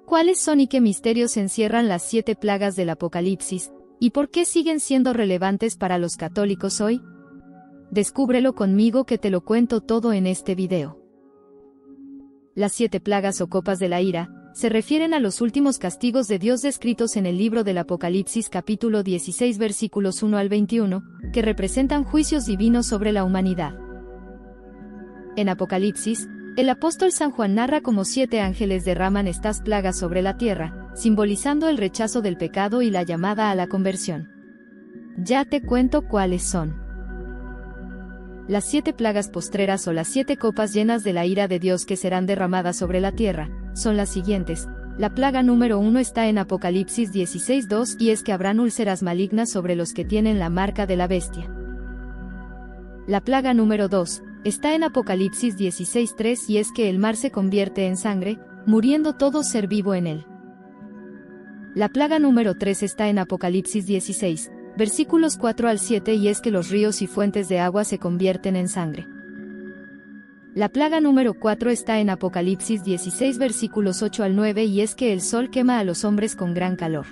¿Cuáles son y qué misterios encierran las 7 plagas del Apocalipsis, y por qué siguen siendo relevantes para los católicos hoy? Descúbrelo conmigo que te lo cuento todo en este video. Las 7 plagas o copas de la ira se refieren a los últimos castigos de Dios descritos en el libro del Apocalipsis capítulo 16 versículos 1 al 21, que representan juicios divinos sobre la humanidad. En Apocalipsis, el apóstol San Juan narra cómo 7 ángeles derraman estas plagas sobre la tierra, simbolizando el rechazo del pecado y la llamada a la conversión. Ya te cuento cuáles son. Las 7 plagas postreras o las 7 copas llenas de la ira de Dios que serán derramadas sobre la tierra, son las siguientes. La plaga número 1 está en Apocalipsis 16:2 y es que habrán úlceras malignas sobre los que tienen la marca de la bestia. La plaga número 2 está en Apocalipsis 16:3 y es que el mar se convierte en sangre, muriendo todo ser vivo en él. La plaga número 3 está en Apocalipsis 16, versículos 4 al 7 y es que los ríos y fuentes de agua se convierten en sangre. La plaga número 4 está en Apocalipsis 16 versículos 8 al 9 y es que el sol quema a los hombres con gran calor.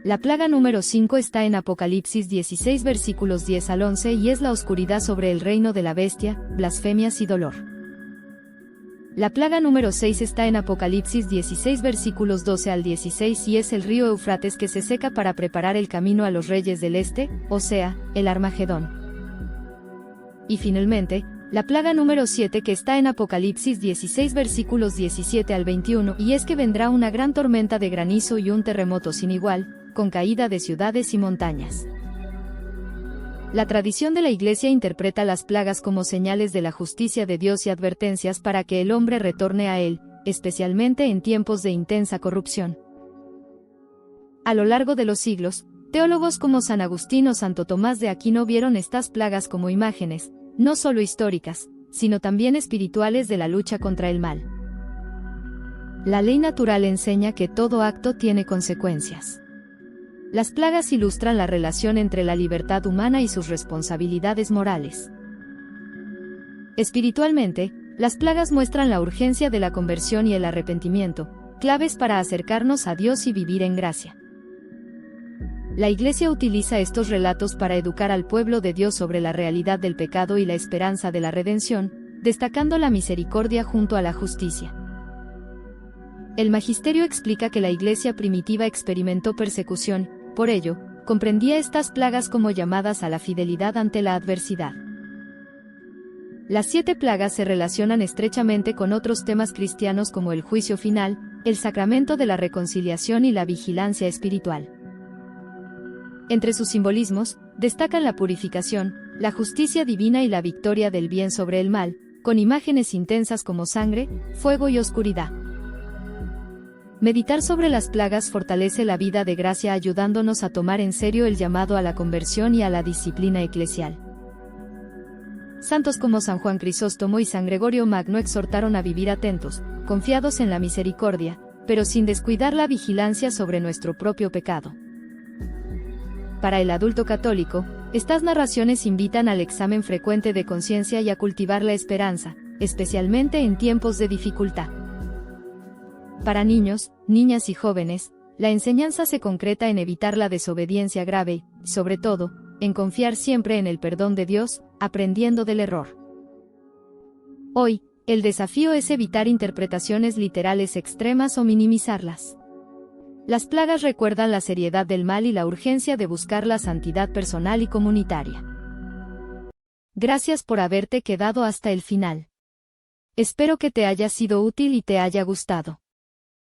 La plaga número 5 está en Apocalipsis 16 versículos 10 al 11 y es la oscuridad sobre el reino de la bestia, blasfemias y dolor. La plaga número 6 está en Apocalipsis 16 versículos 12 al 16 y es el río Eufrates que se seca para preparar el camino a los reyes del este, o sea, el Armagedón. Y finalmente, la plaga número 7 que está en Apocalipsis 16 versículos 17 al 21 y es que vendrá una gran tormenta de granizo y un terremoto sin igual, con caída de ciudades y montañas. La tradición de la Iglesia interpreta las plagas como señales de la justicia de Dios y advertencias para que el hombre retorne a Él, especialmente en tiempos de intensa corrupción. A lo largo de los siglos, teólogos como San Agustín o Santo Tomás de Aquino vieron estas plagas como imágenes, no solo históricas, sino también espirituales de la lucha contra el mal. La ley natural enseña que todo acto tiene consecuencias. Las plagas ilustran la relación entre la libertad humana y sus responsabilidades morales. Espiritualmente, las plagas muestran la urgencia de la conversión y el arrepentimiento, claves para acercarnos a Dios y vivir en gracia. La Iglesia utiliza estos relatos para educar al pueblo de Dios sobre la realidad del pecado y la esperanza de la redención, destacando la misericordia junto a la justicia. El magisterio explica que la Iglesia primitiva experimentó persecución, por ello, comprendía estas plagas como llamadas a la fidelidad ante la adversidad. Las 7 plagas se relacionan estrechamente con otros temas cristianos como el juicio final, el sacramento de la reconciliación y la vigilancia espiritual. Entre sus simbolismos, destacan la purificación, la justicia divina y la victoria del bien sobre el mal, con imágenes intensas como sangre, fuego y oscuridad. Meditar sobre las plagas fortalece la vida de gracia ayudándonos a tomar en serio el llamado a la conversión y a la disciplina eclesial. Santos como San Juan Crisóstomo y San Gregorio Magno exhortaron a vivir atentos, confiados en la misericordia, pero sin descuidar la vigilancia sobre nuestro propio pecado. Para el adulto católico, estas narraciones invitan al examen frecuente de conciencia y a cultivar la esperanza, especialmente en tiempos de dificultad. Para niños, niñas y jóvenes, la enseñanza se concreta en evitar la desobediencia grave y, sobre todo, en confiar siempre en el perdón de Dios, aprendiendo del error. Hoy, el desafío es evitar interpretaciones literales extremas o minimizarlas. Las plagas recuerdan la seriedad del mal y la urgencia de buscar la santidad personal y comunitaria. Gracias por haberte quedado hasta el final. Espero que te haya sido útil y te haya gustado.